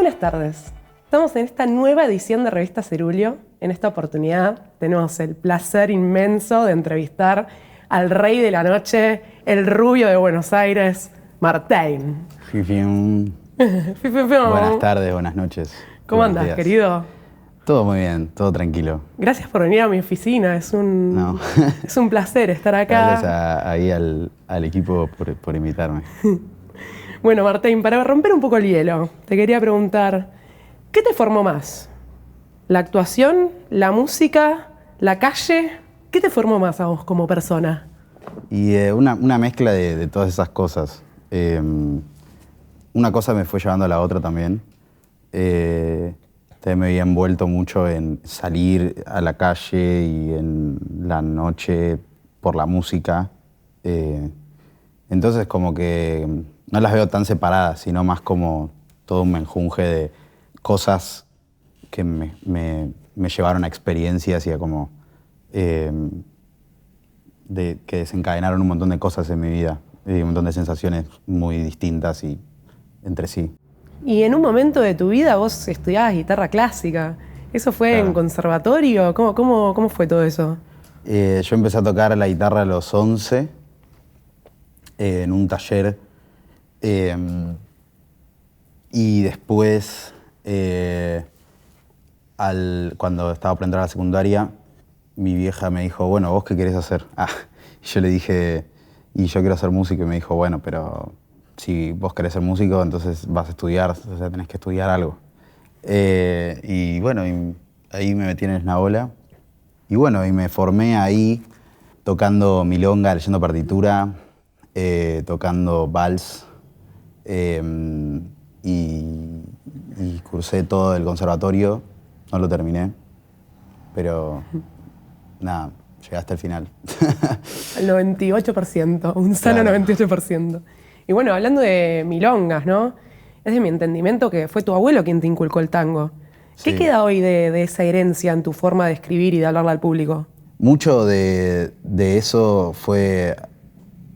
Buenas tardes. Estamos en esta nueva edición de Revista Cerulio. En esta oportunidad tenemos el placer inmenso de entrevistar al rey de la noche, el rubio de Buenos Aires, Martín. Buenas tardes, buenas noches. ¿Cómo andas, querido? Todo muy bien, todo tranquilo. Gracias por venir a mi oficina, es un placer estar acá. Gracias ahí al equipo por invitarme. Bueno, Martín, para romper un poco el hielo, te quería preguntar, ¿qué te formó más? ¿La actuación, la música, la calle? ¿Qué te formó más a vos como persona? Y una mezcla de todas esas cosas. Una cosa me fue llevando a la otra también. También me había envuelto mucho en salir a la calle y en la noche por la música. Entonces como que no las veo tan separadas, sino más como todo un menjunje de cosas que me llevaron a experiencias y a como que desencadenaron un montón de cosas en mi vida y un montón de sensaciones muy distintas y entre sí. Y en un momento de tu vida vos estudiabas guitarra clásica. ¿Eso fue Claro. en conservatorio? ¿Cómo fue todo eso? Yo empecé a tocar la guitarra a los 11 en un taller y después, cuando estaba por entrar a la secundaria, mi vieja me dijo, bueno, ¿vos qué querés hacer? Y yo le dije, y yo quiero ser músico, y me dijo, bueno, pero si vos querés ser músico, entonces vas a estudiar, o sea, tenés que estudiar algo. Y bueno, ahí me metí en el Esnaola, y bueno, y me formé ahí tocando milonga, leyendo partitura, tocando vals, y cursé todo el conservatorio, no lo terminé, pero nada, llegué hasta el final. El 98%, un sano Claro. 98%. Y bueno, hablando de milongas, ¿no? Es de mi entendimiento que fue tu abuelo quien te inculcó el tango. ¿Qué Sí. queda hoy de esa herencia en tu forma de escribir y de hablarle al público? Mucho de eso fue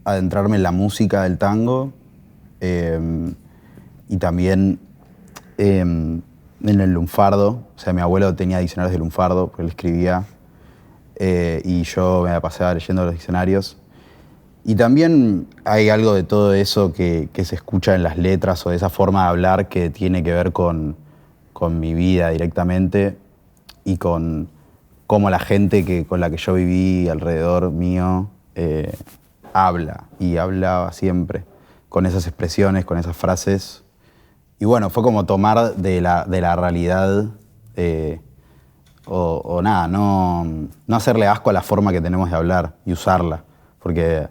adentrarme en la música del tango y también en el lunfardo. O sea, mi abuelo tenía diccionarios de lunfardo porque él escribía y yo me la pasaba leyendo los diccionarios. Y también hay algo de todo eso que se escucha en las letras o de esa forma de hablar que tiene que ver con mi vida directamente y con cómo la gente con la que yo viví alrededor mío habla y hablaba siempre con esas expresiones, con esas frases. Y bueno, fue como tomar de la realidad o nada, no hacerle asco a la forma que tenemos de hablar y usarla. Porque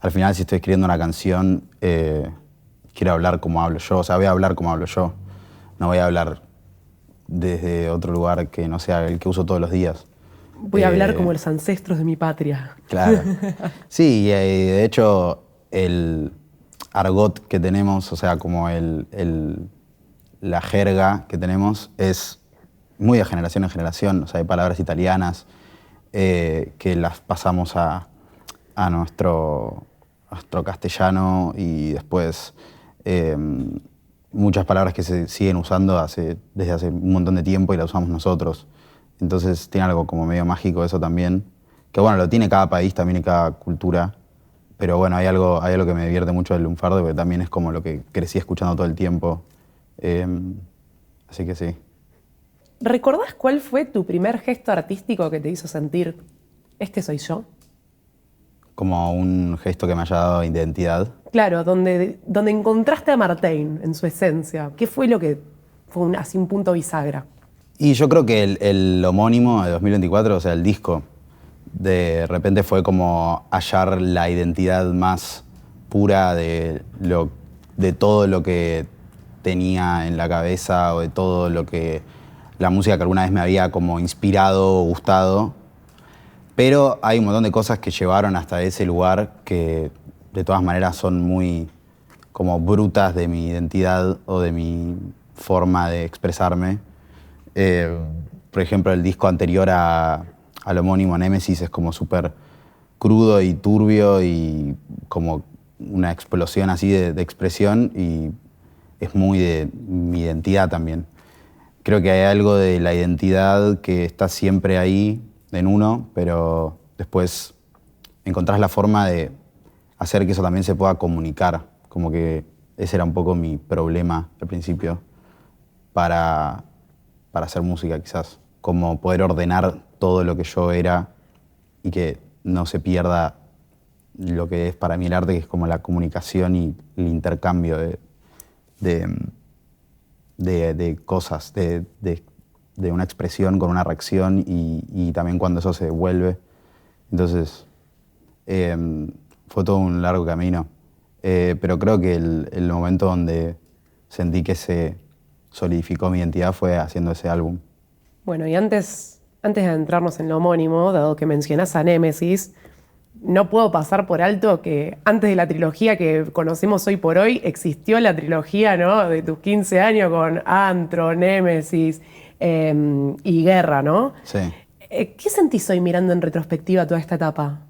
al final, si estoy escribiendo una canción, quiero hablar como hablo yo. O sea, voy a hablar como hablo yo. No voy a hablar desde otro lugar que no sea el que uso todos los días. Voy a hablar como los ancestros de mi patria. Claro. Sí, y de hecho, el argot que tenemos, o sea, como la jerga que tenemos, es muy de generación en generación. O sea, hay palabras italianas que las pasamos a nuestro castellano y después muchas palabras que se siguen usando desde hace un montón de tiempo y las usamos nosotros. Entonces tiene algo como medio mágico eso también, que bueno, lo tiene cada país también y cada cultura, pero bueno, hay algo que me divierte mucho del lunfardo, porque también es como lo que crecí escuchando todo el tiempo, así que sí. ¿Recordás cuál fue tu primer gesto artístico que te hizo sentir, este soy yo? Como un gesto que me haya dado identidad. Claro, donde encontraste a Martín en su esencia. ¿Qué fue lo que fue así un punto bisagra? Y yo creo que el homónimo de 2024, o sea, el disco, de repente fue como hallar la identidad más pura de todo lo que tenía en la cabeza o de todo lo que la música que alguna vez me había como inspirado o gustado. Pero hay un montón de cosas que llevaron hasta ese lugar que de todas maneras son muy como brutas de mi identidad o de mi forma de expresarme. Por ejemplo, el disco anterior al homónimo Némesis es como súper crudo y turbio y como una explosión así de expresión y es muy de mi identidad también. Creo que hay algo de la identidad que está siempre ahí en uno, pero después encontrás la forma de hacer que eso también se pueda comunicar. Como que ese era un poco mi problema al principio para hacer música quizás. Como poder ordenar todo lo que yo era y que no se pierda lo que es para mí el arte, que es como la comunicación y el intercambio de cosas, de una expresión con una reacción y también cuando eso se vuelve. Entonces, fue todo un largo camino. Pero creo que el momento donde sentí que se solidificó mi identidad fue haciendo ese álbum. Bueno, y antes de adentrarnos en lo homónimo, dado que mencionás a Némesis, no puedo pasar por alto que antes de la trilogía que conocemos hoy por hoy, existió la trilogía, ¿no?, de tus 15 años con Antro, Némesis y Guerra, ¿no? Sí. ¿Qué sentís hoy mirando en retrospectiva toda esta etapa?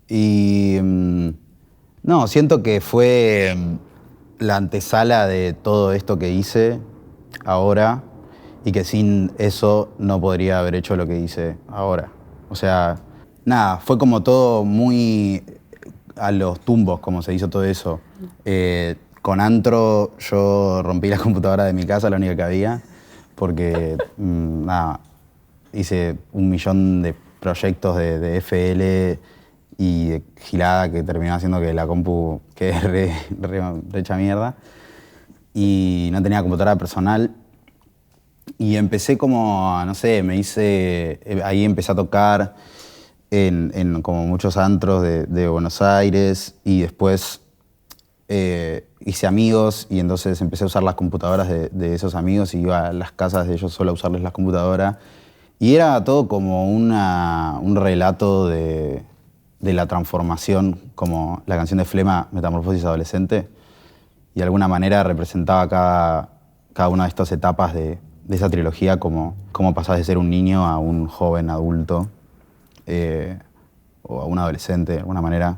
Y no, siento que fue la antesala de todo esto que hice ahora y que sin eso no podría haber hecho lo que hice ahora. O sea, nada, fue como todo muy a los tumbos, como se hizo todo eso. Con Antro yo rompí la computadora de mi casa, la única que había, porque nada, hice 1.000.000 de proyectos de FL y de gilada que terminó haciendo que la compu quede re hecha mierda. Y no tenía computadora personal. Y empecé como, no sé, ahí empecé a tocar en como muchos antros de Buenos Aires y después hice amigos y entonces empecé a usar las computadoras de esos amigos y iba a las casas de ellos solo a usarles las computadoras. Y era todo como un relato de la transformación, como la canción de Flema, Metamorfosis Adolescente, y de alguna manera representaba cada una de estas etapas de esa trilogía, como cómo pasás de ser un niño a un joven adulto, o a un adolescente de alguna manera,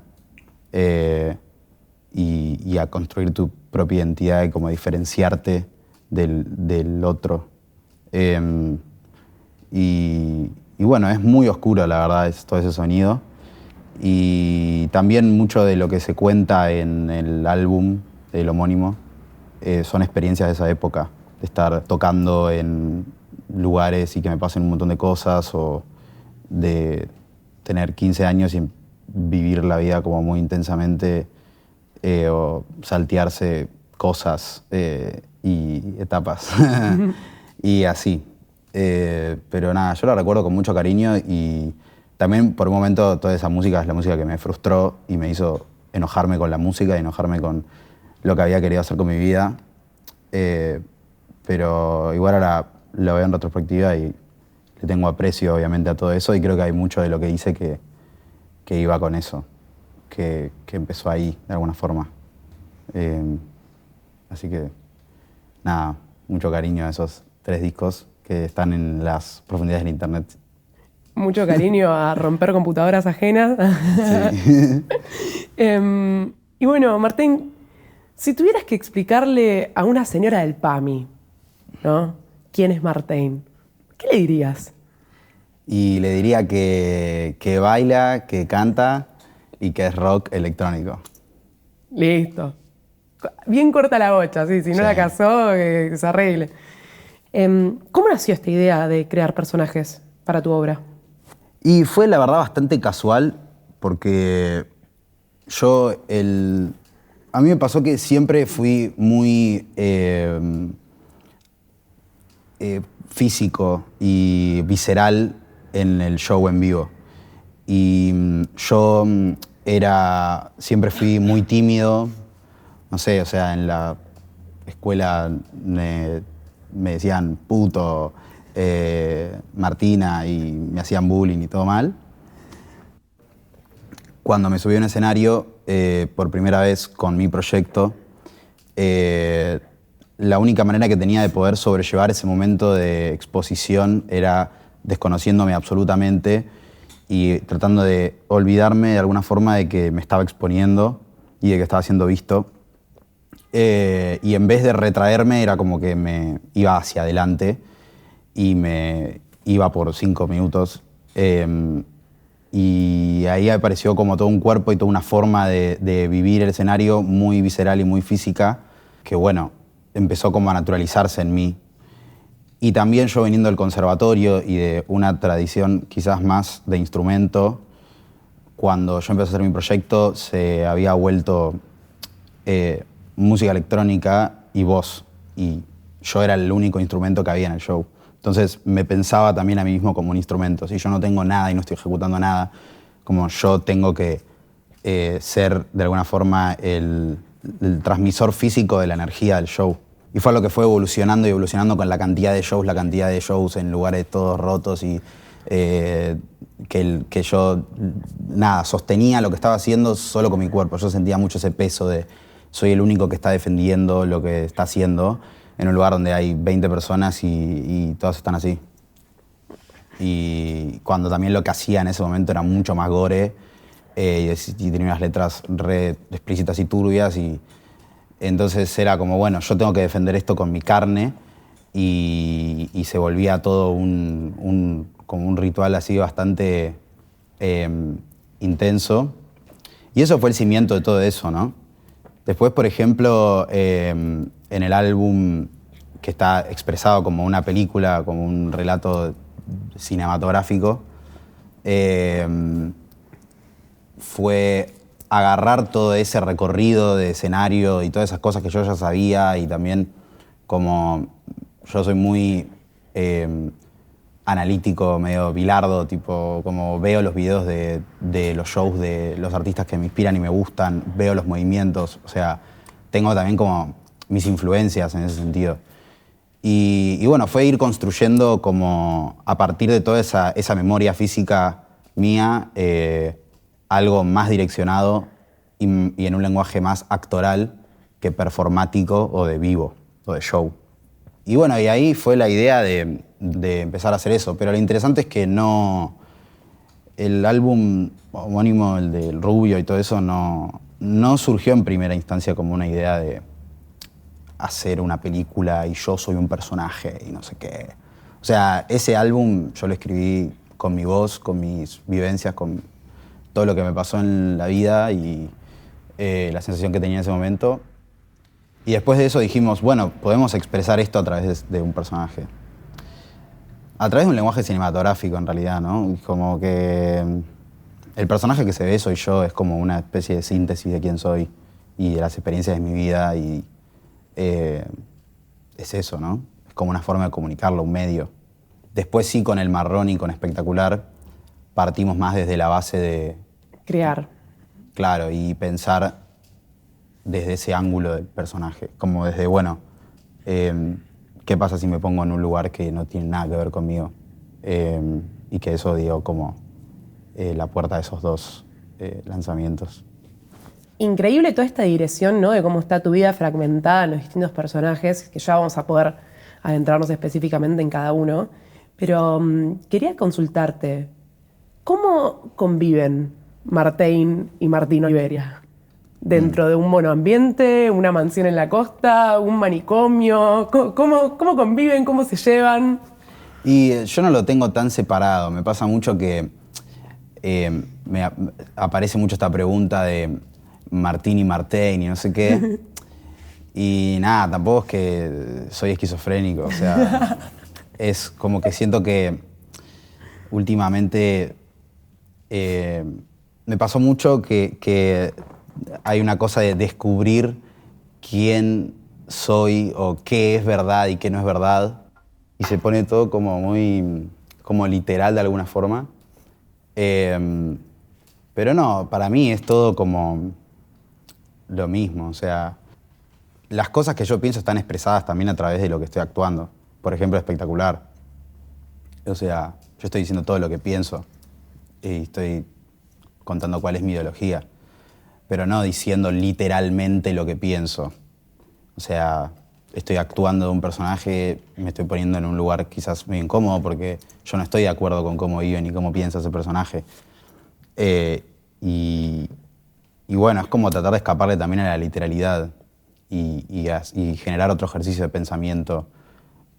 y a construir tu propia identidad y como diferenciarte del otro. Y bueno, es muy oscuro, la verdad, todo ese sonido. Y también mucho de lo que se cuenta en el álbum, el homónimo, son experiencias de esa época, de estar tocando en lugares y que me pasen un montón de cosas, o de tener 15 años y vivir la vida como muy intensamente, o saltearse cosas y etapas. Y así. Pero nada, yo la recuerdo con mucho cariño y también por un momento toda esa música es la música que me frustró y me hizo enojarme con la música y enojarme con lo que había querido hacer con mi vida. Pero igual ahora lo veo en retrospectiva y le tengo aprecio obviamente a todo eso y creo que hay mucho de lo que hice que iba con eso, que empezó ahí de alguna forma. Así que nada, mucho cariño a esos 3 discos que están en las profundidades del internet. Mucho cariño a romper computadoras ajenas. Sí. Y bueno, Martín, si tuvieras que explicarle a una señora del PAMI, ¿no?, quién es Martín, ¿qué le dirías? Y le diría que baila, que canta y que es rock electrónico. Listo. Bien corta la bocha, sí, si no Sí. la casó, que se arregle. ¿Cómo nació esta idea de crear personajes para tu obra? Y fue la verdad bastante casual porque a mí me pasó que siempre fui muy físico y visceral en el show en vivo. Y yo siempre fui muy tímido, no sé, o sea, en la escuela me decían puto, Martina, y me hacían bullying y todo mal. Cuando me subí a un escenario por primera vez con mi proyecto, la única manera que tenía de poder sobrellevar ese momento de exposición era desconociéndome absolutamente y tratando de olvidarme de alguna forma de que me estaba exponiendo y de que estaba siendo visto. Y en vez de retraerme, era como que me iba hacia adelante y me iba por 5 minutos. Y ahí apareció como todo un cuerpo y toda una forma de vivir el escenario muy visceral y muy física, que bueno, empezó como a naturalizarse en mí. Y también yo viniendo del conservatorio y de una tradición quizás más de instrumento, cuando yo empecé a hacer mi proyecto se había vuelto música electrónica y voz. Y yo era el único instrumento que había en el show. Entonces me pensaba también a mí mismo como un instrumento. Si yo no tengo nada y no estoy ejecutando nada, como yo tengo que ser de alguna forma el transmisor físico de la energía del show. Y fue lo que fue evolucionando y evolucionando con la cantidad de shows en lugares todos rotos y que yo, nada, sostenía lo que estaba haciendo solo con mi cuerpo. Yo sentía mucho ese peso de soy el único que está defendiendo lo que está haciendo en un lugar donde hay 20 personas y todas están así. Y cuando también lo que hacía en ese momento era mucho más gore y tenía unas letras re explícitas y turbias y entonces era como, bueno, yo tengo que defender esto con mi carne y se volvía todo como un ritual así bastante intenso. Y eso fue el cimiento de todo eso, ¿no? Después, por ejemplo, en el álbum que está expresado como una película, como un relato cinematográfico, fue agarrar todo ese recorrido de escenario y todas esas cosas que yo ya sabía y también como yo soy muy analítico, medio bilardo, tipo como veo los videos de los shows de los artistas que me inspiran y me gustan, veo los movimientos, o sea, tengo también como mis influencias en ese sentido. Y bueno, fue ir construyendo como a partir de toda esa memoria física mía, algo más direccionado y en un lenguaje más actoral que performático o de vivo o de show. Y bueno, y ahí fue la idea de empezar a hacer eso. Pero lo interesante es que no... El álbum homónimo, el del Rubio y todo eso, no surgió en primera instancia como una idea de hacer una película y yo soy un personaje y no sé qué. O sea, ese álbum yo lo escribí con mi voz, con mis vivencias, con todo lo que me pasó en la vida y la sensación que tenía en ese momento. Y después de eso dijimos, bueno, podemos expresar esto a través de un personaje. A través de un lenguaje cinematográfico, en realidad, ¿no? Como que el personaje que se ve soy yo, es como una especie de síntesis de quién soy y de las experiencias de mi vida y es eso, ¿no? Es como una forma de comunicarlo, un medio. Después sí, con El Marrón y con Espectacular, partimos más desde la base de... Crear. Claro, y pensar desde ese ángulo del personaje, como desde, bueno, ¿qué pasa si me pongo en un lugar que no tiene nada que ver conmigo? Y que eso dio como la puerta de esos dos lanzamientos. Increíble toda esta dirección, ¿no? De cómo está tu vida fragmentada en los distintos personajes, que ya vamos a poder adentrarnos específicamente en cada uno. Pero quería consultarte, ¿cómo conviven Martín y Martín Oliveria? Dentro de un monoambiente, una mansión en la costa, un manicomio. ¿Cómo conviven? ¿Cómo se llevan? Y yo no lo tengo tan separado. Me pasa mucho que me aparece mucho esta pregunta de Martín y Martín y no sé qué. Y nada, tampoco es que soy esquizofrénico. O sea, es como que siento que últimamente me pasó mucho que hay una cosa de descubrir quién soy o qué es verdad y qué no es verdad. Y se pone todo como muy como literal de alguna forma. Pero no, para mí es todo como lo mismo. O sea, las cosas que yo pienso están expresadas también a través de lo que estoy actuando. Por ejemplo, Espectacular. O sea, yo estoy diciendo todo lo que pienso y estoy contando cuál es mi ideología, pero no diciendo literalmente lo que pienso. O sea, estoy actuando de un personaje, me estoy poniendo en un lugar quizás muy incómodo porque yo no estoy de acuerdo con cómo vive ni cómo piensa ese personaje. Y bueno, es como tratar de escaparle también a la literalidad. y generar otro ejercicio de pensamiento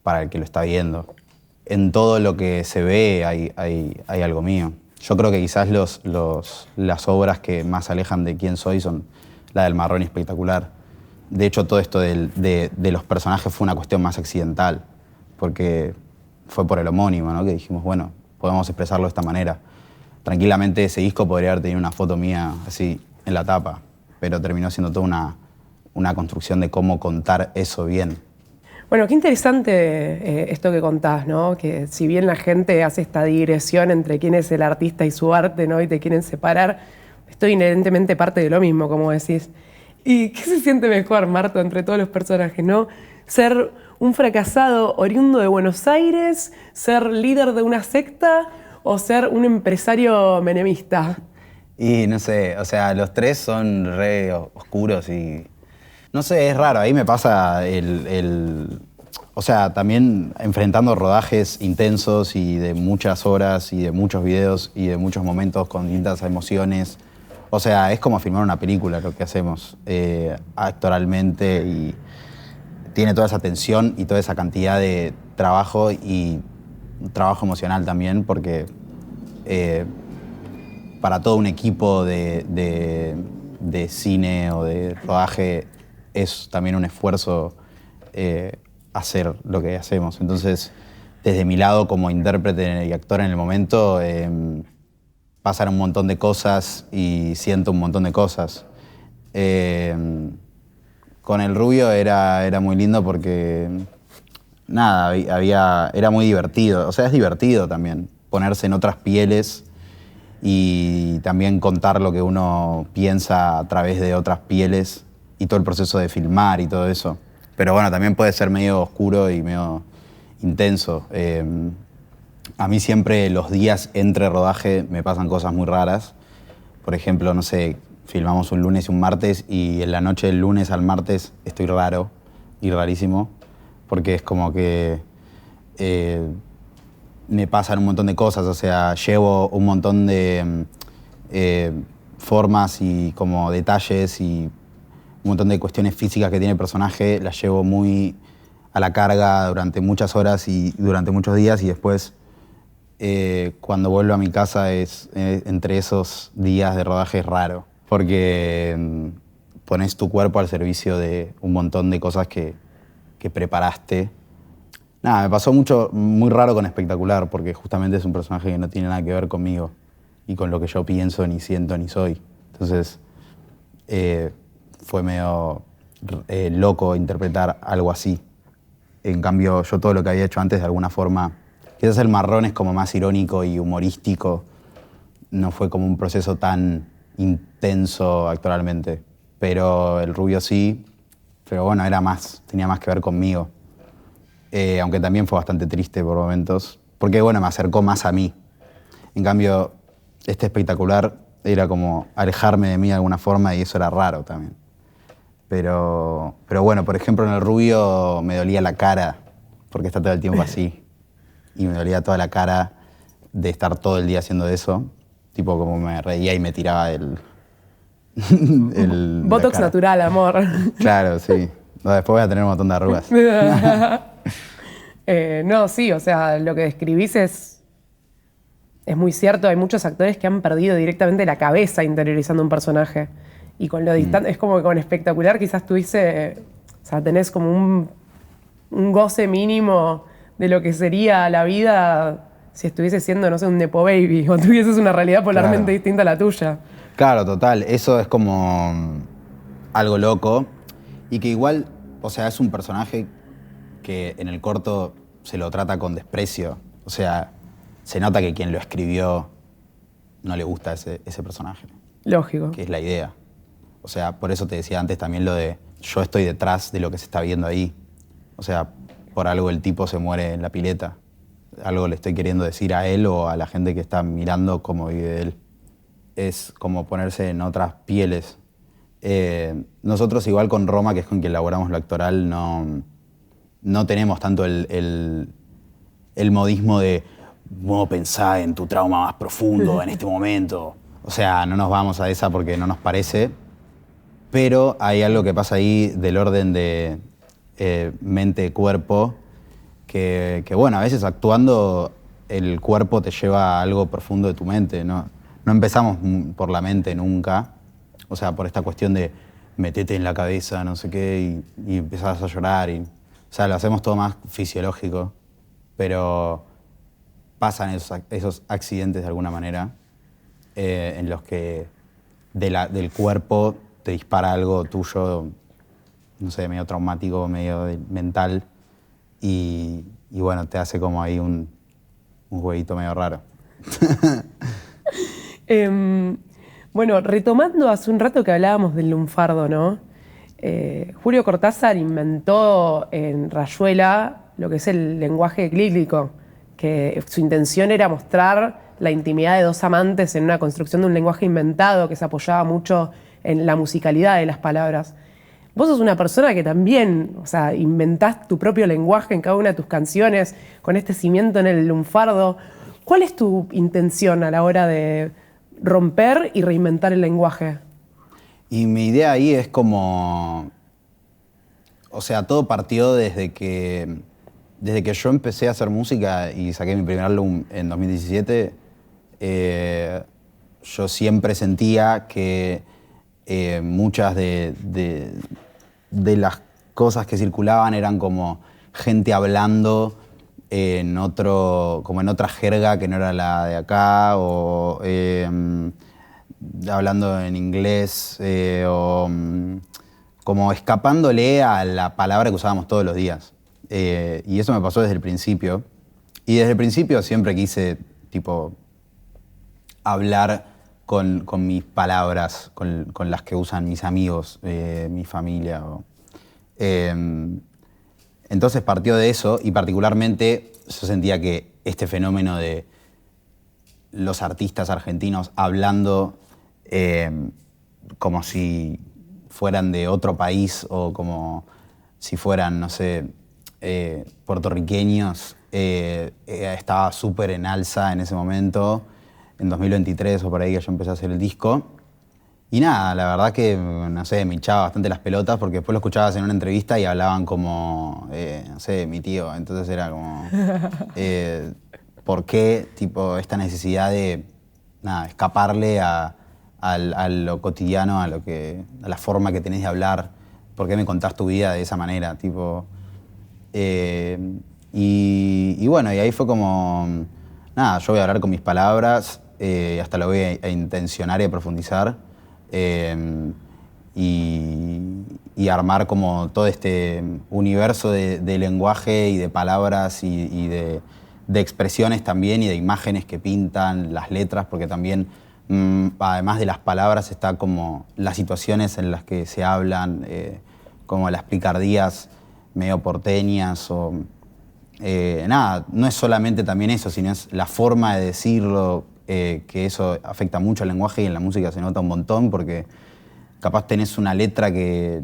para el que lo está viendo. En todo lo que se ve hay algo mío. Yo creo que quizás las obras que más alejan de quién soy son la del Marrón y Espectacular. De hecho, todo esto de los personajes fue una cuestión más accidental, porque fue por el homónimo, ¿no? Que dijimos, bueno, podemos expresarlo de esta manera. Tranquilamente ese disco podría haber tenido una foto mía así en la tapa, pero terminó siendo toda una construcción de cómo contar eso bien. Bueno, qué interesante esto que contás, ¿no? Que si bien la gente hace esta digresión entre quién es el artista y su arte, ¿no? Y te quieren separar, esto inherentemente parte de lo mismo, como decís. ¿Y qué se siente mejor, Marto, entre todos los personajes, ¿no? Ser un fracasado oriundo de Buenos Aires, ser líder de una secta o ser un empresario menemista. Y no sé, o sea, los tres son re oscuros y... No sé, es raro, ahí me pasa o sea, también enfrentando rodajes intensos y de muchas horas y de muchos videos y de muchos momentos con distintas emociones. O sea, es como filmar una película lo que hacemos actoralmente y tiene toda esa tensión y toda esa cantidad de trabajo y trabajo emocional también porque para todo un equipo de cine o de rodaje es también un esfuerzo hacer lo que hacemos. Entonces, desde mi lado como intérprete y actor en el momento, pasan un montón de cosas y siento un montón de cosas. Con el Rubio era muy lindo porque, nada, era muy divertido. O sea, es divertido también ponerse en otras pieles y también contar lo que uno piensa a través de otras pieles y todo el proceso de filmar y todo eso. Pero bueno, también puede ser medio oscuro y medio intenso. A mí siempre los días entre rodaje me pasan cosas muy raras. Por ejemplo, no sé, filmamos un lunes y un martes y en la noche del lunes al martes estoy raro y rarísimo porque es como que me pasan un montón de cosas. O sea, llevo un montón de formas y como detalles y un montón de cuestiones físicas que tiene el personaje, las llevo muy a la carga durante muchas horas y durante muchos días y después cuando vuelvo a mi casa entre esos días de rodaje es raro porque pones tu cuerpo al servicio de un montón de cosas que preparaste. Nada, me pasó muy raro con Espectacular porque justamente es un personaje que no tiene nada que ver conmigo y con lo que yo pienso, ni siento, ni soy. Entonces, fue medio loco interpretar algo así. En cambio, yo todo lo que había hecho antes, de alguna forma, quizás el Marrón es como más irónico y humorístico, no fue como un proceso tan intenso actoralmente, pero el Rubio sí, pero bueno, tenía más que ver conmigo. Aunque también fue bastante triste por momentos, porque bueno, me acercó más a mí. En cambio, este Espectacular era como alejarme de mí de alguna forma y eso era raro también. Pero bueno, por ejemplo, en el Rubio me dolía la cara, porque está todo el tiempo así. Y me dolía toda la cara de estar todo el día haciendo eso. Tipo como me reía y me tiraba Botox natural, amor. Claro, sí. No, después voy a tener un montón de arrugas. No, sí, o sea, lo que describís es muy cierto. Hay muchos actores que han perdido directamente la cabeza interiorizando un personaje. Y con lo distante, es como que con Espectacular quizás o sea, tenés como un goce mínimo de lo que sería la vida si estuviese siendo, no sé, un nepo baby o tuvieses una realidad polarmente distinta a la tuya. Claro, total. Eso es como algo loco y que igual, o sea, es un personaje que en el corto se lo trata con desprecio. O sea, se nota que quien lo escribió no le gusta ese personaje. Lógico. Que es la idea. O sea, por eso te decía antes también lo de yo estoy detrás de lo que se está viendo ahí. O sea, por algo el tipo se muere en la pileta. Algo le estoy queriendo decir a él o a la gente que está mirando cómo vive él. Es como ponerse en otras pieles. Nosotros igual con Roma, que es con quien elaboramos lo actoral, no tenemos tanto el modismo de no pensar en tu trauma más profundo en este momento. O sea, no nos vamos a esa porque no nos parece. pero hay algo que pasa ahí del orden de mente-cuerpo, que bueno, a veces actuando el cuerpo te lleva a algo profundo de tu mente, ¿no? No empezamos por la mente nunca, o sea, por esta cuestión de metete en la cabeza, no sé qué, y empezás a llorar, o sea, lo hacemos todo más fisiológico, pero pasan esos accidentes de alguna manera en los que del cuerpo te dispara algo tuyo, no sé, medio traumático, medio mental, y bueno, te hace como ahí un jueguito medio raro. Bueno, retomando hace un rato que hablábamos del lunfardo, ¿no? Julio Cortázar inventó en Rayuela lo que es el lenguaje clínico, que su intención era mostrar la intimidad de dos amantes en una construcción de un lenguaje inventado que se apoyaba mucho en la musicalidad de las palabras. Vos sos una persona que también, o sea, inventás tu propio lenguaje en cada una de tus canciones, con este cimiento en el lunfardo. ¿Cuál es tu intención a la hora de romper y reinventar el lenguaje? Y mi idea ahí es como, o sea, todo partió desde que yo empecé a hacer música y saqué mi primer álbum en 2017, yo siempre sentía que muchas de las cosas que circulaban eran como gente hablando como en otra jerga que no era la de acá, o hablando en inglés, como escapándole a la palabra que usábamos todos los días. Y eso me pasó desde el principio. Y desde el principio siempre quise, tipo, hablar con mis palabras, con las que usan mis amigos, mi familia. Entonces partió de eso, y particularmente yo sentía que este fenómeno de los artistas argentinos hablando como si fueran de otro país o como si fueran, no sé, puertorriqueños, estaba súper en alza en ese momento, en 2023 o por ahí que yo empecé a hacer el disco. Y nada, la verdad que, no sé, me hinchaba bastante las pelotas porque después lo escuchabas en una entrevista y hablaban como, no sé, mi tío. Entonces era como, ¿por qué, tipo, esta necesidad de, nada, escaparle a lo cotidiano, a la forma que tenés de hablar? ¿Por qué me contás tu vida de esa manera? Tipo, y bueno, y ahí fue como, nada, yo voy a hablar con mis palabras, hasta lo voy a intencionar y a profundizar. Y armar como todo este universo de lenguaje y de palabras y de expresiones también y de imágenes que pintan las letras, porque también, además de las palabras, está como las situaciones en las que se hablan, como las picardías medio porteñas o... nada, no es solamente también eso, sino es la forma de decirlo, que eso afecta mucho al lenguaje y en la música se nota un montón porque capaz tenés una letra que...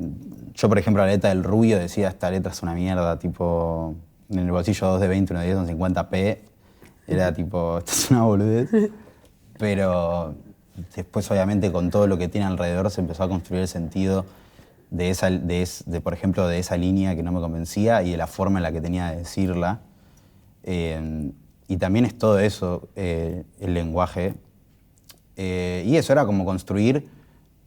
Yo, por ejemplo, la letra del Rubio decía, esta letra es una mierda, tipo, en el bolsillo 2 de 20, 1 de 10 son 50p. Era tipo, esto es una boludez. Pero después, obviamente, con todo lo que tiene alrededor se empezó a construir el sentido por ejemplo, de esa línea que no me convencía y de la forma en la que tenía de decirla. Y también es todo eso, el lenguaje. Y eso era como construir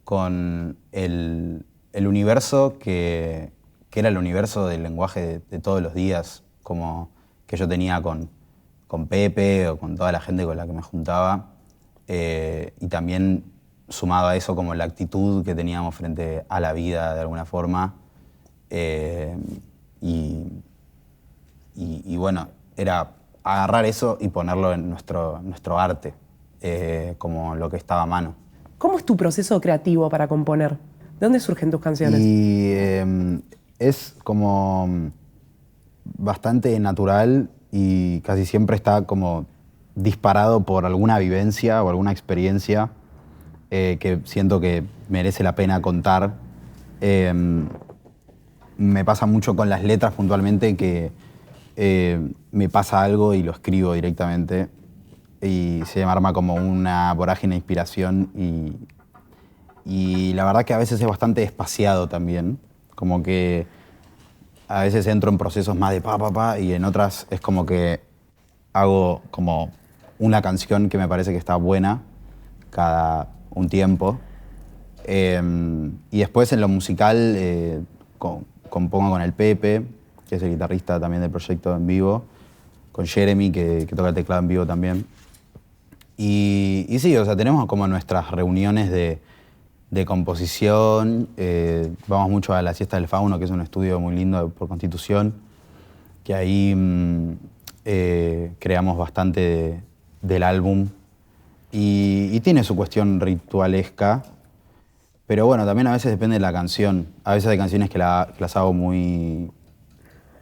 con el universo que era el universo del lenguaje de todos los días, como que yo tenía con Pepe o con toda la gente con la que me juntaba. Y también sumado a eso como la actitud que teníamos frente a la vida de alguna forma. Y bueno, era agarrar eso y ponerlo en nuestro arte, como lo que estaba a mano. ¿Cómo es tu proceso creativo para componer? ¿De dónde surgen tus canciones? Y es como bastante natural y casi siempre está como disparado por alguna vivencia o alguna experiencia que siento que merece la pena contar. Me pasa mucho con las letras puntualmente que me pasa algo y lo escribo directamente y se me arma como una vorágine de inspiración y la verdad que a veces es bastante espaciado también, como que a veces entro en procesos más de pa, y en otras es como que hago como una canción que me parece que está buena cada un tiempo. Y después en lo musical compongo con el Pepe, que es el guitarrista también del proyecto en vivo, con Jeremy, que toca el teclado en vivo también. Y sí, o sea, tenemos como nuestras reuniones de composición. Vamos mucho a la Siesta del Fauno, que es un estudio muy lindo por Constitución, que ahí creamos bastante del álbum. Y tiene su cuestión ritualesca, pero bueno, también a veces depende de la canción. A veces hay canciones que las hago muy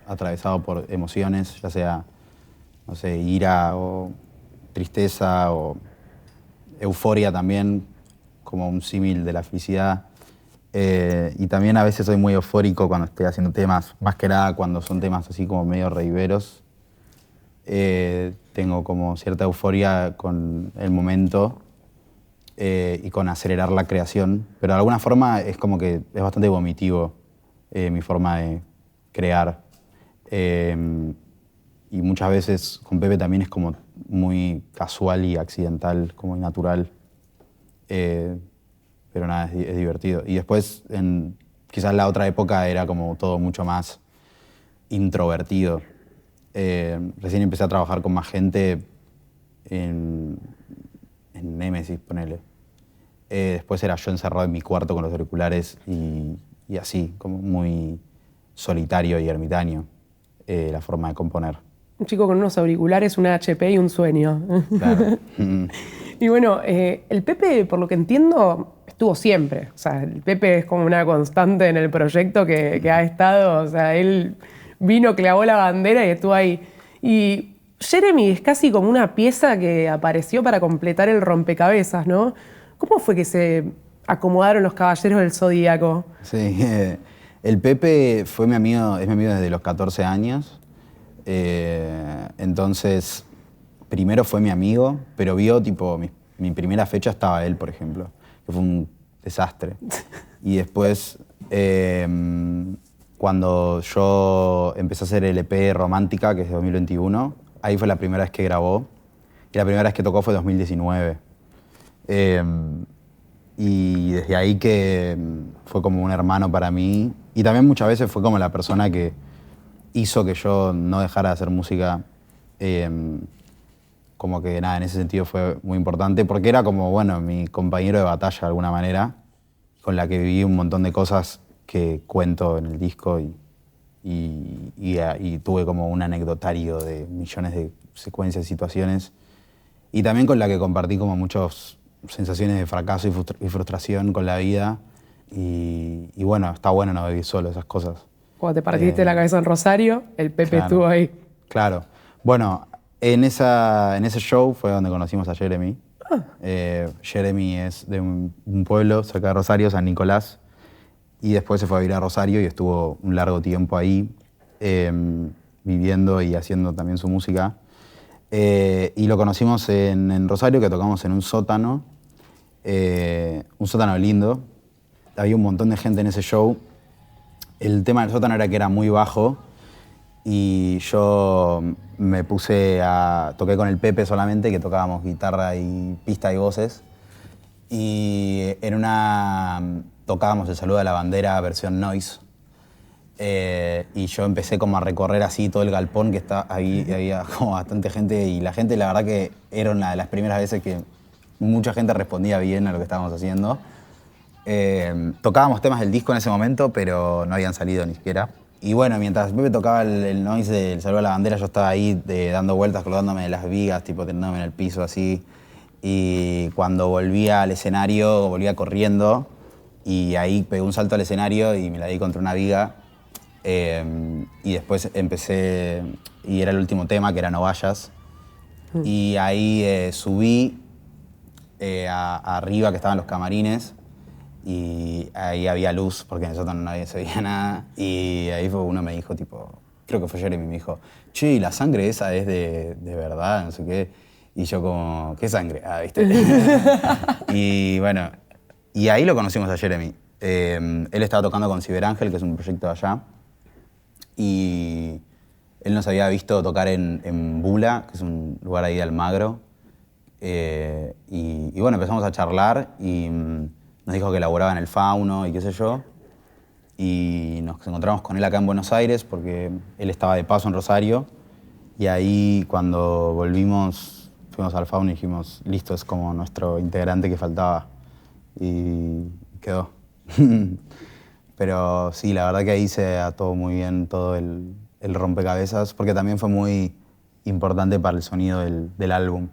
atravesado por emociones, ya sea, no sé, ira o tristeza o euforia también, como un símil de la felicidad. Y también a veces soy muy eufórico cuando estoy haciendo temas, más que nada cuando son temas así como medio reiveros. Tengo como cierta euforia con el momento y con acelerar la creación, pero de alguna forma es como que es bastante vomitivo mi forma de crear. Y muchas veces con Pepe también es como muy casual y accidental, como natural. Pero nada, es divertido. Y después, quizás la otra época era como todo mucho más introvertido. Recién empecé a trabajar con más gente en Némesis, ponele. Después era yo encerrado en mi cuarto con los auriculares y así, como muy solitario y ermitaño la forma de componer. Un chico con unos auriculares, una HP y un sueño. Claro. Y bueno, el Pepe, por lo que entiendo, estuvo siempre. O sea, el Pepe es como una constante en el proyecto que ha estado. O sea, él vino, clavó la bandera y estuvo ahí. Y Jeremy es casi como una pieza que apareció para completar el rompecabezas, ¿no? ¿Cómo fue que se acomodaron los Caballeros del Zodíaco? Sí, el Pepe fue mi amigo, es mi amigo desde los 14 años. Entonces, primero fue mi amigo, pero vio, tipo, mi primera fecha estaba él, por ejemplo, que fue un desastre. Y después, cuando yo empecé a hacer el EP Romántica, que es de 2021, ahí fue la primera vez que grabó. Y la primera vez que tocó fue 2019. Y desde ahí que fue como un hermano para mí. Y también muchas veces fue como la persona que hizo que yo no dejara de hacer música. Como que nada, en ese sentido fue muy importante, porque era como, bueno, mi compañero de batalla de alguna manera, con la que viví un montón de cosas que cuento en el disco y tuve como un anecdotario de millones de secuencias y situaciones. Y también con la que compartí como muchas sensaciones de fracaso y frustración con la vida. Y bueno, está bueno no vivir solo esas cosas. Cuando te partiste la cabeza en Rosario, el Pepe Claro. estuvo ahí. Claro. Bueno, en ese show fue donde conocimos a Jeremy. Jeremy es de un pueblo cerca de Rosario, San Nicolás. Y después se fue a vivir a Rosario y estuvo un largo tiempo ahí, viviendo y haciendo también su música. Y lo conocimos en Rosario, que tocamos en un sótano lindo. Había un montón de gente en ese show. El tema del sótano era que era muy bajo y yo toqué con el Pepe solamente, que tocábamos guitarra y pista y voces. Y tocábamos El Saludo a la Bandera versión noise. Y yo empecé como a recorrer así todo el galpón que está ahí, y había como bastante gente, y la gente, la verdad que era una de las primeras veces que mucha gente respondía bien a lo que estábamos haciendo. Tocábamos temas del disco en ese momento, pero no habían salido ni siquiera. Y bueno, mientras Pepe tocaba el noise del Saludo a la Bandera, yo estaba ahí dando vueltas, colgándome de las vigas, tipo tendiéndome en el piso así. Y cuando volvía al escenario, volvía corriendo, y ahí pegué un salto al escenario y me la di contra una viga. Y después empecé, y era el último tema, que era No Vayas. Y ahí subí arriba, que estaban los camarines, y ahí había luz, porque en el sótano no se veía nada. Y ahí uno me dijo, tipo, creo que fue Jeremy, me dijo, che, ¿y la sangre esa es de verdad? No sé qué. Y yo como, ¿qué sangre? Ah, ¿viste? Y bueno, Y ahí lo conocimos a Jeremy. Él estaba tocando con Ciberángel, que es un proyecto de allá. Y él nos había visto tocar en Bula, que es un lugar ahí de Almagro. Y bueno, empezamos a charlar y nos dijo que laburaba en el Fauno y qué sé yo. Y nos encontramos con él acá en Buenos Aires porque él estaba de paso en Rosario. Y ahí cuando volvimos, fuimos al Fauno y dijimos, listo, es como nuestro integrante que faltaba. Y quedó. Pero sí, la verdad que ahí se ató muy bien todo el rompecabezas, porque también fue muy importante para el sonido del álbum,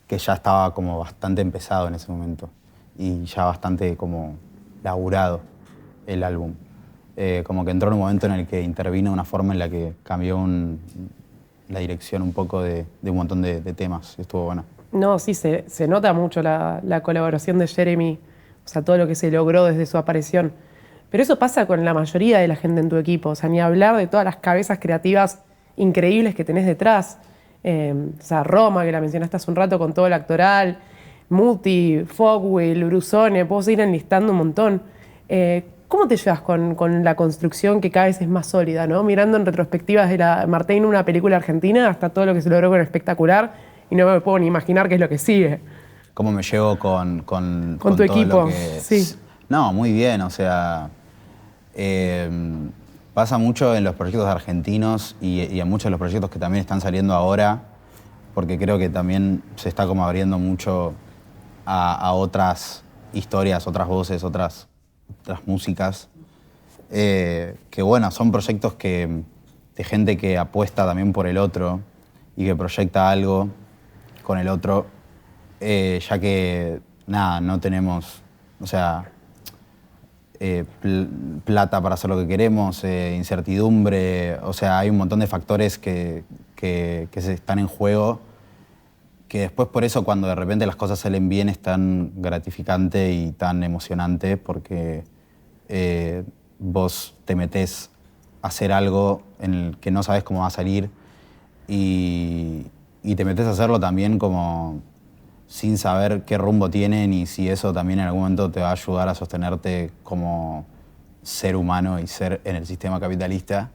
que ya estaba como bastante empezado en ese momento y ya bastante como laburado el álbum. Como que entró en un momento en el que intervino de una forma en la que cambió la dirección un poco de un montón de temas. Estuvo bueno. No, sí, se nota mucho la colaboración de Jeremy, o sea, todo lo que se logró desde su aparición. Pero eso pasa con la mayoría de la gente en tu equipo, o sea, ni hablar de todas las cabezas creativas increíbles que tenés detrás. O sea, Roma, que la mencionaste hace un rato con todo el actoral, Muti, Fogwill, Brusone, puedo seguir enlistando un montón. ¿Cómo te llevas con la construcción que cada vez es más sólida, ¿no? Mirando en retrospectivas de la Martín, una película argentina, hasta todo lo que se logró con Espectacular, y no me puedo ni imaginar qué es lo que sigue. ¿Cómo me llevo con tu todo equipo? Lo que Sí. No, muy bien, o sea, pasa mucho en los proyectos argentinos y en muchos de los proyectos que también están saliendo ahora, porque creo que también se está como abriendo mucho a otras historias, otras voces, otras músicas, que bueno, son proyectos de gente que apuesta también por el otro y que proyecta algo con el otro, ya que nada, no tenemos, o sea, plata para hacer lo que queremos, incertidumbre, o sea, hay un montón de factores que se están en juego, que después por eso cuando de repente las cosas salen bien es tan gratificante y tan emocionante, porque vos te metés a hacer algo en el que no sabes cómo va a salir y te metés a hacerlo también como sin saber qué rumbo tiene ni si eso también en algún momento te va a ayudar a sostenerte como ser humano y ser en el sistema capitalista.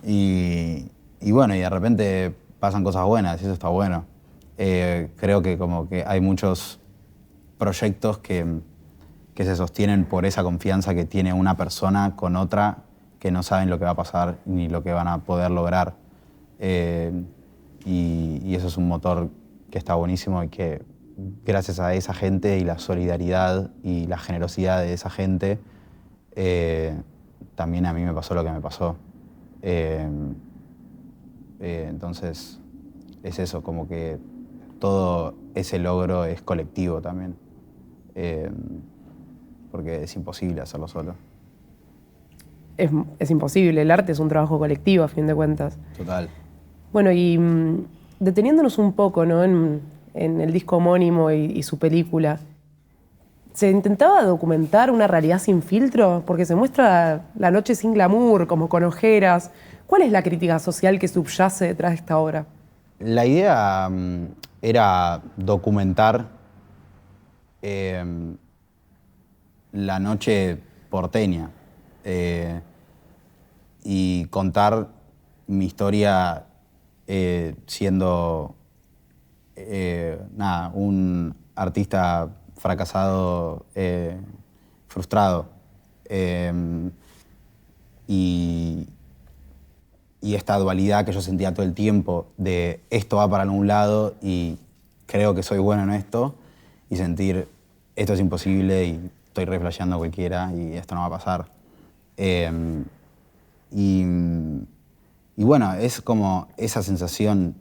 Y bueno, y de repente pasan cosas buenas y eso está bueno. Creo que como que hay muchos proyectos que se sostienen por esa confianza que tiene una persona con otra que no saben lo que va a pasar ni lo que van a poder lograr. Y eso es un motor que está buenísimo y que gracias a esa gente y la solidaridad y la generosidad de esa gente, también a mí me pasó lo que me pasó. Entonces es eso, como que todo ese logro es colectivo también, porque es imposible hacerlo solo. Es imposible, el arte es un trabajo colectivo a fin de cuentas. Total. Bueno, y deteniéndonos un poco, ¿no? en el disco homónimo y su película, ¿se intentaba documentar una realidad sin filtro? Porque se muestra la noche sin glamour, como con ojeras. ¿Cuál es la crítica social que subyace detrás de esta obra? La idea era documentar la noche porteña y contar mi historia siendo un artista fracasado, frustrado. Y esta dualidad que yo sentía todo el tiempo de esto va para algún lado y creo que soy bueno en esto, y sentir esto es imposible y estoy reflasheando a cualquiera y esto no va a pasar. Y bueno, es como esa sensación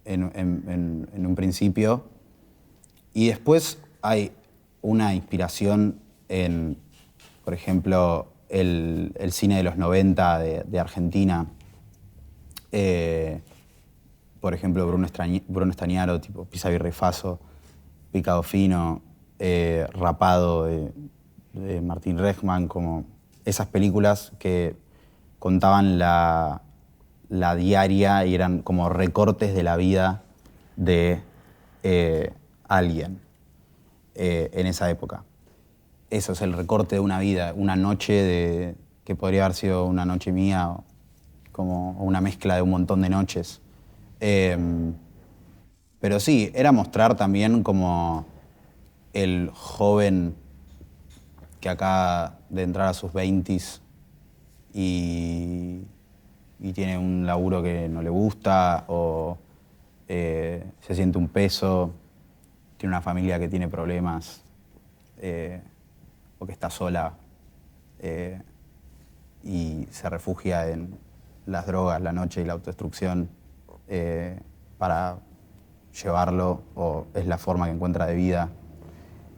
en un principio, y después hay una inspiración en, por ejemplo, el cine de los 90 de Argentina. Por ejemplo, Bruno Estañaro, tipo Pisa Birra y Faso, Picado Fino, Rapado de Martín Rechman, como esas películas que contaban la diaria y eran como recortes de la vida de alguien en esa época. eso es el recorte de una vida, una noche que podría haber sido una noche mía, como una mezcla de un montón de noches. Pero sí, era mostrar también como el joven que acaba de entrar a sus 20s y tiene un laburo que no le gusta o se siente un peso, tiene una familia que tiene problemas o que está sola y se refugia en las drogas, la noche y la autodestrucción para llevarlo, o es la forma que encuentra de vida,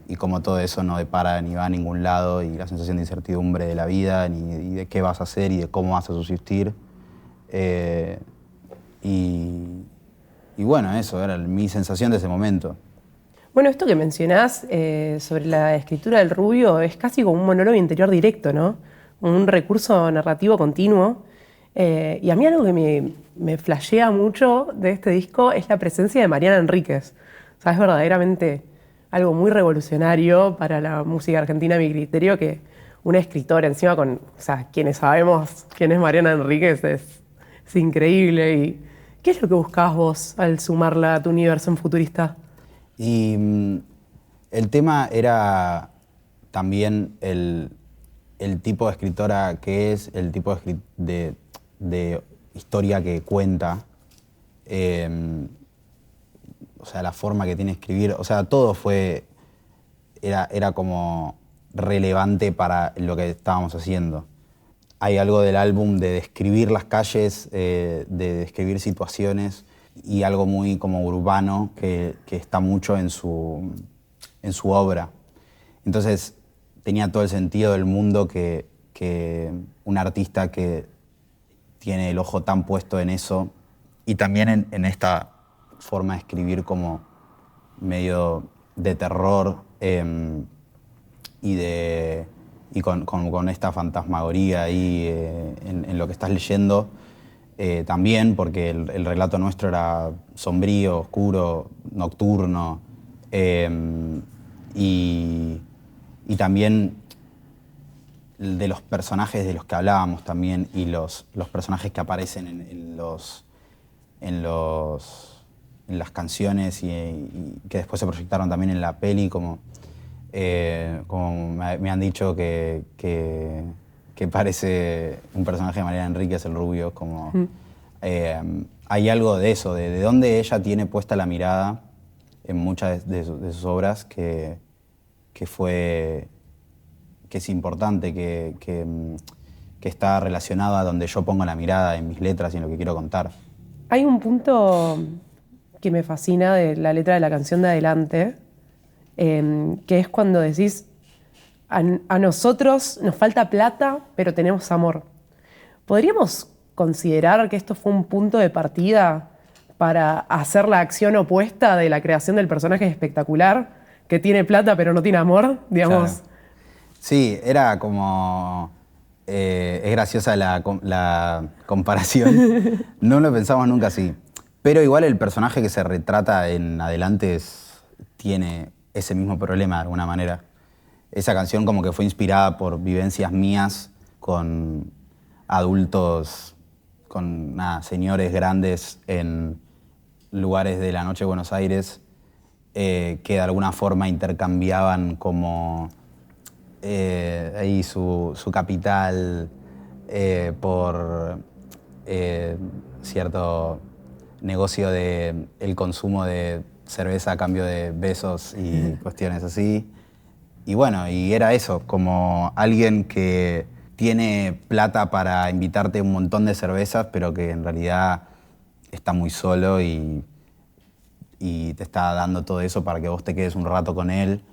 y como todo eso no depara ni va a ningún lado, y la sensación de incertidumbre de la vida, ni de qué vas a hacer y de cómo vas a subsistir. Y bueno, eso era mi sensación de ese momento. Bueno, esto que mencionás sobre la escritura del Rubio es casi como un monólogo interior directo, ¿no? Un recurso narrativo continuo. Y a mí algo que me flashea mucho de este disco es la presencia de Mariana Enríquez. O sea, es verdaderamente algo muy revolucionario para la música argentina, a mi criterio, que una escritora encima con, o sea, quienes sabemos quién es Mariana Enríquez es increíble. ¿Y qué es lo que buscabas vos al sumarla a tu universo en Futurista? Y el tema era también el tipo de escritora que es, el tipo de historia que cuenta, o sea, la forma que tiene de escribir, o sea, todo era como relevante para lo que estábamos haciendo. Hay algo del álbum de describir las calles, de describir situaciones, y algo muy como urbano que está mucho en su obra. Entonces tenía todo el sentido del mundo que un artista que tiene el ojo tan puesto en eso, y también en esta forma de escribir como medio de terror, y con esta fantasmagoría ahí en lo que estás leyendo, también porque el relato nuestro era sombrío, oscuro, nocturno, y también de los personajes de los que hablábamos también, y los personajes que aparecen en las canciones y que después se proyectaron también en la peli, como me han dicho que parece un personaje de Mariana Enríquez, el Rubio, como hay algo de eso, de dónde ella tiene puesta la mirada en muchas de sus obras, que es importante, que está relacionada a donde yo pongo la mirada en mis letras y en lo que quiero contar. Hay un punto que me fascina de la letra de la canción de Adelante, que es cuando decís, a nosotros nos falta plata, pero tenemos amor. ¿Podríamos considerar que esto fue un punto de partida para hacer la acción opuesta de la creación del personaje espectacular, que tiene plata pero no tiene amor, digamos? Claro. Sí, era como... es graciosa la comparación. No lo pensamos nunca así. Pero igual el personaje que se retrata en Adelante tiene ese mismo problema de alguna manera. Esa canción como que fue inspirada por vivencias mías con adultos, con señores grandes en lugares de la noche de Buenos Aires, que de alguna forma intercambiaban como ahí su capital por cierto negocio de el consumo de cerveza a cambio de besos y cuestiones así. Y bueno, y era eso, como alguien que tiene plata para invitarte a un montón de cervezas, pero que en realidad está muy solo y te está dando todo eso para que vos te quedes un rato con él,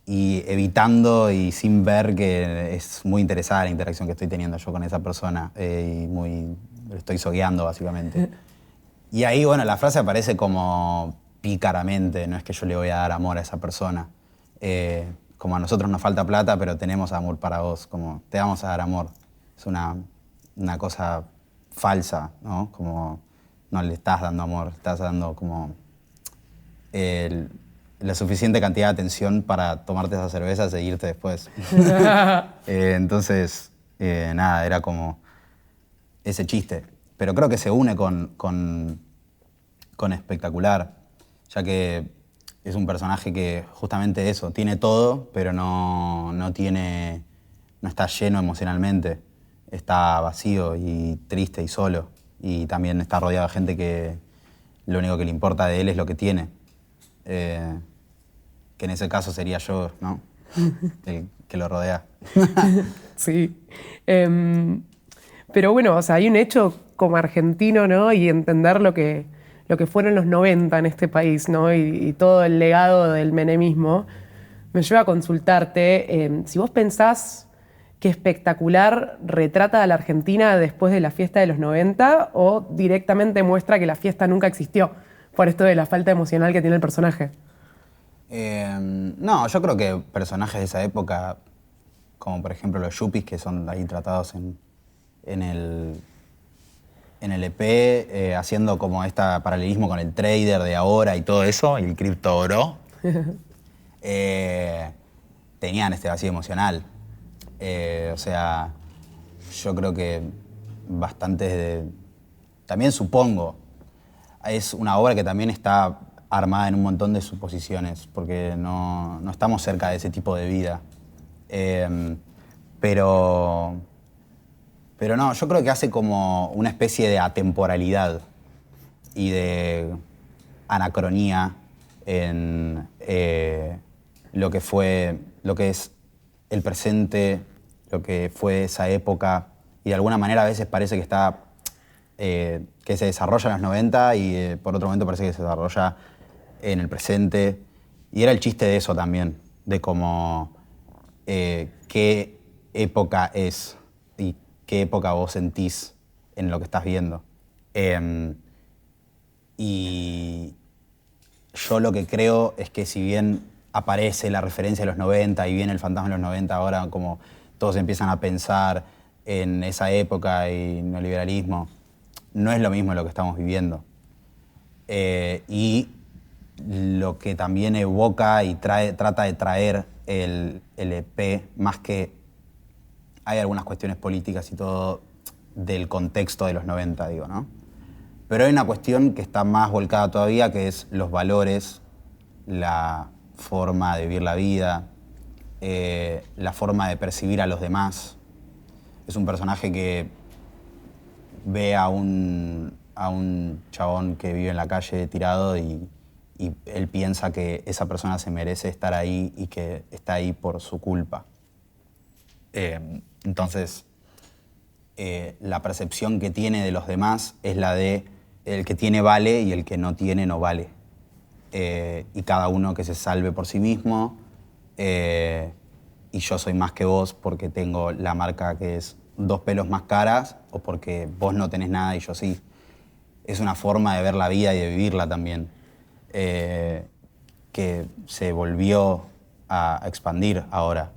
y evitando y sin ver que es muy interesada la interacción que estoy teniendo yo con esa persona, y lo estoy sogueando básicamente. Y ahí, bueno, la frase aparece como pícaramente, no es que yo le voy a dar amor a esa persona. Como a nosotros nos falta plata, pero tenemos amor para vos, como te vamos a dar amor. Es una cosa falsa, ¿no? Como no le estás dando amor, estás dando como la suficiente cantidad de atención para tomarte esas cervezas e irte después. Entonces, nada, era como ese chiste. Pero creo que se une con Espectacular, ya que es un personaje que justamente eso, tiene todo, pero no está lleno emocionalmente. Está vacío y triste y solo. Y también está rodeado de gente que lo único que le importa de él es lo que tiene. Que en ese caso sería yo, ¿no? El que lo rodea. Sí. Pero bueno, o sea, hay un hecho como argentino, ¿no? Y entender lo que fueron los 90 en este país, ¿no? Y todo el legado del menemismo, me lleva a consultarte si vos pensás que Espectacular retrata a la Argentina después de la fiesta de los 90 o directamente muestra que la fiesta nunca existió por esto de la falta emocional que tiene el personaje. No, yo creo que personajes de esa época, como por ejemplo los Yuppies, que son ahí tratados en el EP, haciendo como este paralelismo con el trader de ahora y todo eso, y el cripto oro, tenían este vacío emocional. O sea, yo creo que bastantes de... También supongo, es una obra que también está armada en un montón de suposiciones, porque no estamos cerca de ese tipo de vida. Pero no, yo creo que hace como una especie de atemporalidad y de anacronía en lo que es el presente, lo que fue esa época, y de alguna manera a veces parece que está que se desarrolla en los 90 y por otro momento parece que se desarrolla en el presente. Y era el chiste de eso también, de cómo qué época es y qué época vos sentís en lo que estás viendo. Y yo lo que creo es que si bien aparece la referencia de los 90 y viene el fantasma de los 90, ahora como todos empiezan a pensar en esa época y neoliberalismo, no es lo mismo lo que estamos viviendo. Y lo que también evoca y trata de traer el EP, más que hay algunas cuestiones políticas y todo del contexto de los 90, digo, ¿no? Pero hay una cuestión que está más volcada todavía, que es los valores, la forma de vivir la vida, la forma de percibir a los demás. Es un personaje que ve a un chabón que vive en la calle tirado y él piensa que esa persona se merece estar ahí y que está ahí por su culpa. Entonces, la percepción que tiene de los demás es la de el que tiene vale y el que no tiene no vale. Y cada uno que se salve por sí mismo. Y yo soy más que vos porque tengo la marca que es 2 pelos más caras o porque vos no tenés nada y yo sí. Es una forma de ver la vida y de vivirla también, que se volvió a expandir ahora.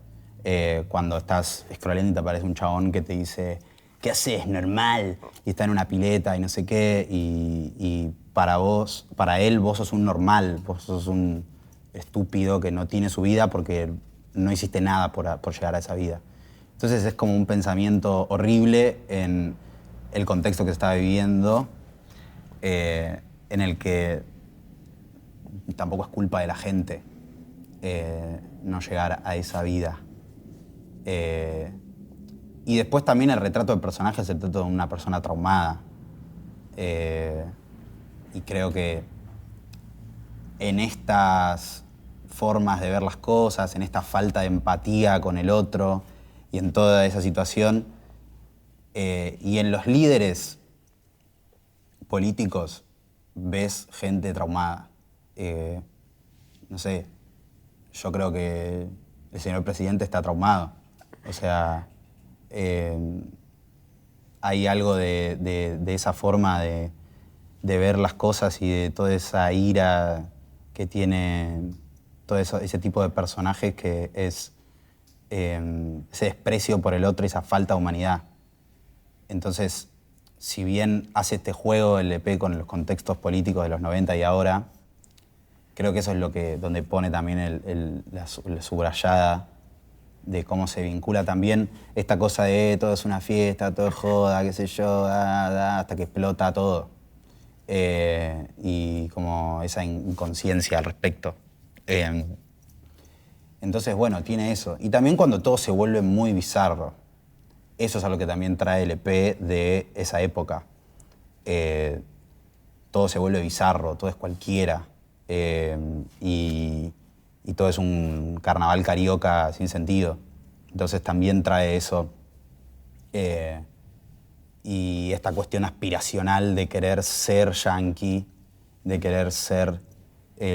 Cuando estás scrolleando y te aparece un chabón que te dice ¿qué haces? Normal. Y está en una pileta y no sé qué. Y para él, vos sos un normal. Vos sos un estúpido que no tiene su vida porque no hiciste nada por llegar a esa vida. Entonces es como un pensamiento horrible en el contexto que se está viviendo, en el que tampoco es culpa de la gente no llegar a esa vida. Y después también el retrato del personaje es el retrato de una persona traumada. Y creo que en estas formas de ver las cosas, en esta falta de empatía con el otro y en toda esa situación, y en los líderes políticos ves gente traumada. No sé, yo creo que el señor presidente está traumado. O sea, hay algo de esa forma de ver las cosas y de toda esa ira que tiene todo ese tipo de personajes, que es ese desprecio por el otro y esa falta de humanidad. Entonces, si bien hace este juego el EP con los contextos políticos de los 90 y ahora, creo que eso es donde pone también la subrayada de cómo se vincula también esta cosa de todo es una fiesta, todo es joda, qué sé yo, hasta que explota todo. Y como esa inconsciencia al respecto. Entonces, bueno, tiene eso. Y también cuando todo se vuelve muy bizarro. Eso es algo que también trae el EP de esa época. Todo se vuelve bizarro, todo es cualquiera. Y todo es un carnaval carioca sin sentido. Entonces también trae eso. Y esta cuestión aspiracional de querer ser yanqui, de querer ser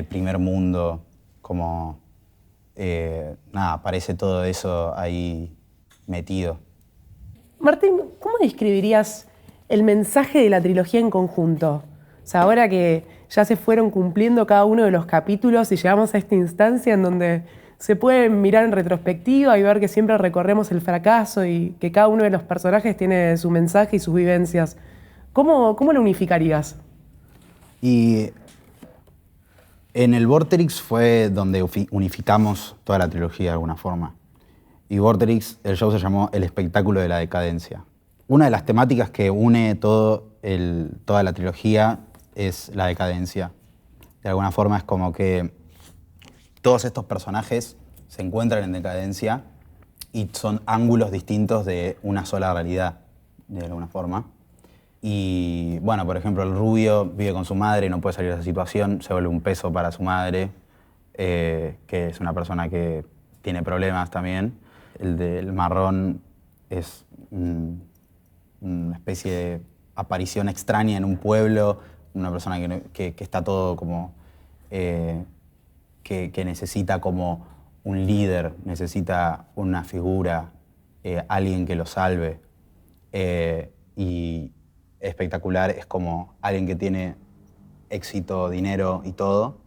primer mundo, como... aparece todo eso ahí metido. Martín, ¿cómo describirías el mensaje de la trilogía en conjunto? O sea, ahora que ya se fueron cumpliendo cada uno de los capítulos y llegamos a esta instancia en donde se puede mirar en retrospectiva y ver que siempre recorremos el fracaso y que cada uno de los personajes tiene su mensaje y sus vivencias. ¿Cómo lo unificarías? Y en el Vorterix fue donde unificamos toda la trilogía de alguna forma. Y Vorterix, el show se llamó El espectáculo de la decadencia. Una de las temáticas que une toda la trilogía es la decadencia. De alguna forma es como que todos estos personajes se encuentran en decadencia y son ángulos distintos de una sola realidad, de alguna forma. Y bueno, por ejemplo, el rubio vive con su madre y no puede salir de esa situación, se vuelve un peso para su madre, que es una persona que tiene problemas también. El del marrón es una especie de aparición extraña en un pueblo, una persona que está todo como... que necesita como un líder, necesita una figura, alguien que lo salve. Y espectacular es como alguien que tiene éxito, dinero y todo,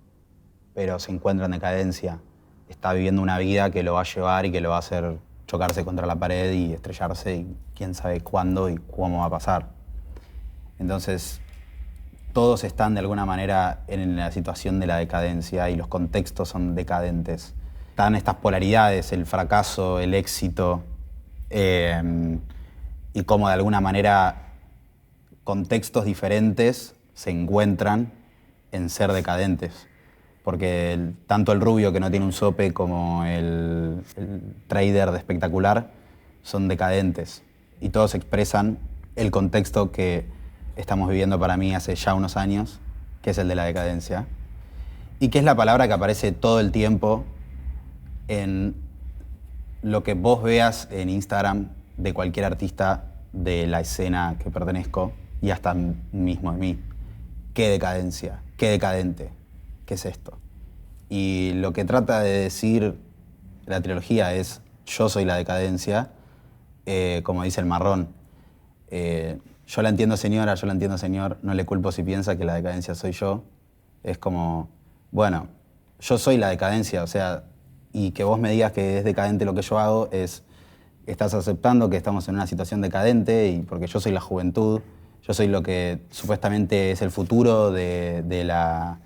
pero se encuentra en decadencia. Está viviendo una vida que lo va a llevar y que lo va a hacer chocarse contra la pared y estrellarse y quién sabe cuándo y cómo va a pasar. Entonces, todos están de alguna manera en la situación de la decadencia y los contextos son decadentes. Están estas polaridades, el fracaso, el éxito, y cómo de alguna manera contextos diferentes se encuentran en ser decadentes. Porque tanto el rubio que no tiene un sope como el trader de espectacular son decadentes. Y todos expresan el contexto que estamos viviendo para mí hace ya unos años, que es el de la decadencia. Y que es la palabra que aparece todo el tiempo en lo que vos veas en Instagram de cualquier artista de la escena que pertenezco y hasta mismo de mí. ¿Qué decadencia? ¿Qué decadente? ¿Qué es esto? Y lo que trata de decir la trilogía es yo soy la decadencia, como dice el marrón. Yo la entiendo señora, yo la entiendo señor, no le culpo si piensa que la decadencia soy yo. Es como, bueno, yo soy la decadencia, o sea, y que vos me digas que es decadente lo que yo hago es, estás aceptando que estamos en una situación decadente y porque yo soy la juventud, yo soy lo que supuestamente es el futuro de la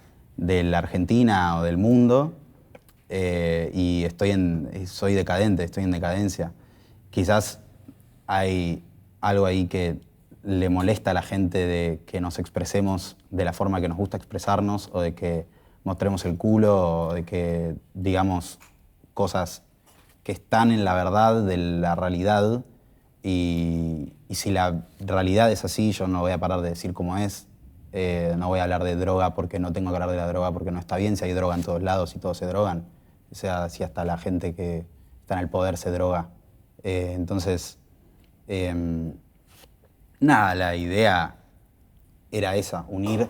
Argentina o del mundo, y soy decadente, estoy en decadencia. Quizás hay algo ahí que le molesta a la gente de que nos expresemos de la forma que nos gusta expresarnos o de que mostremos el culo o de que digamos cosas que están en la verdad de la realidad y si la realidad es así, yo no voy a parar de decir cómo es. No voy a hablar de droga porque no tengo que hablar de la droga porque no está bien si hay droga en todos lados y todos se drogan. O sea, si hasta la gente que está en el poder se droga. Entonces, nada, la idea era esa, unir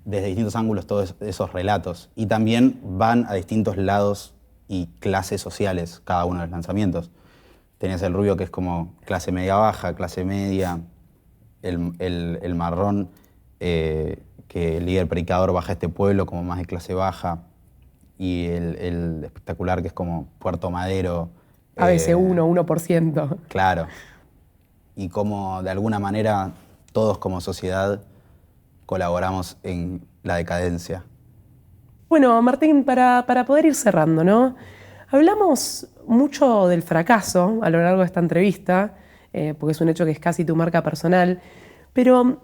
desde distintos ángulos todos esos relatos. Y también van a distintos lados y clases sociales cada uno de los lanzamientos. Tenías el rubio que es como clase media baja, clase media, el marrón, que el líder predicador baja a este pueblo como más de clase baja, y el espectacular que es como Puerto Madero. ABC1, 1%. Claro. Y cómo de alguna manera todos como sociedad colaboramos en la decadencia. Bueno, Martín, para poder ir cerrando, ¿no? Hablamos mucho del fracaso a lo largo de esta entrevista, porque es un hecho que es casi tu marca personal, pero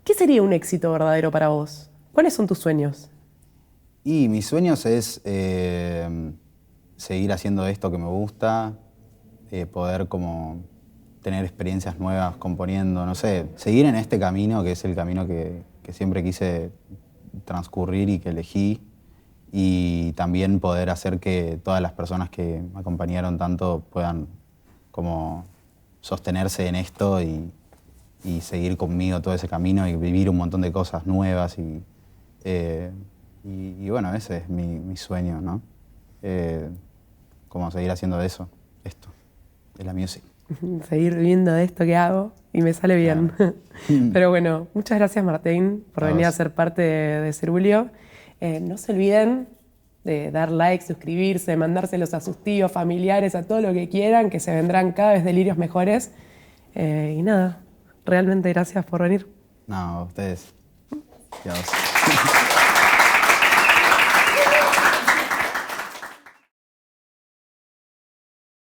¿qué sería un éxito verdadero para vos? ¿Cuáles son tus sueños? Y mis sueños es seguir haciendo esto que me gusta, poder como tener experiencias nuevas componiendo, no sé, seguir en este camino que es el camino que siempre quise transcurrir y que elegí, y también poder hacer que todas las personas que me acompañaron tanto puedan como sostenerse en esto y seguir conmigo todo ese camino y vivir un montón de cosas nuevas y bueno, ese es mi sueño, ¿no? Como seguir haciendo de eso, esto, de la music. Seguir viviendo de esto que hago y me sale bien. Claro. Pero bueno, muchas gracias Martín por A venir a vos. ser parte de Cerulio. No se olviden de dar like, suscribirse, mandárselos a sus tíos, familiares, a todo lo que quieran, que se vendrán cada vez delirios mejores. Y nada, realmente gracias por venir. No, a ustedes. Y a vos.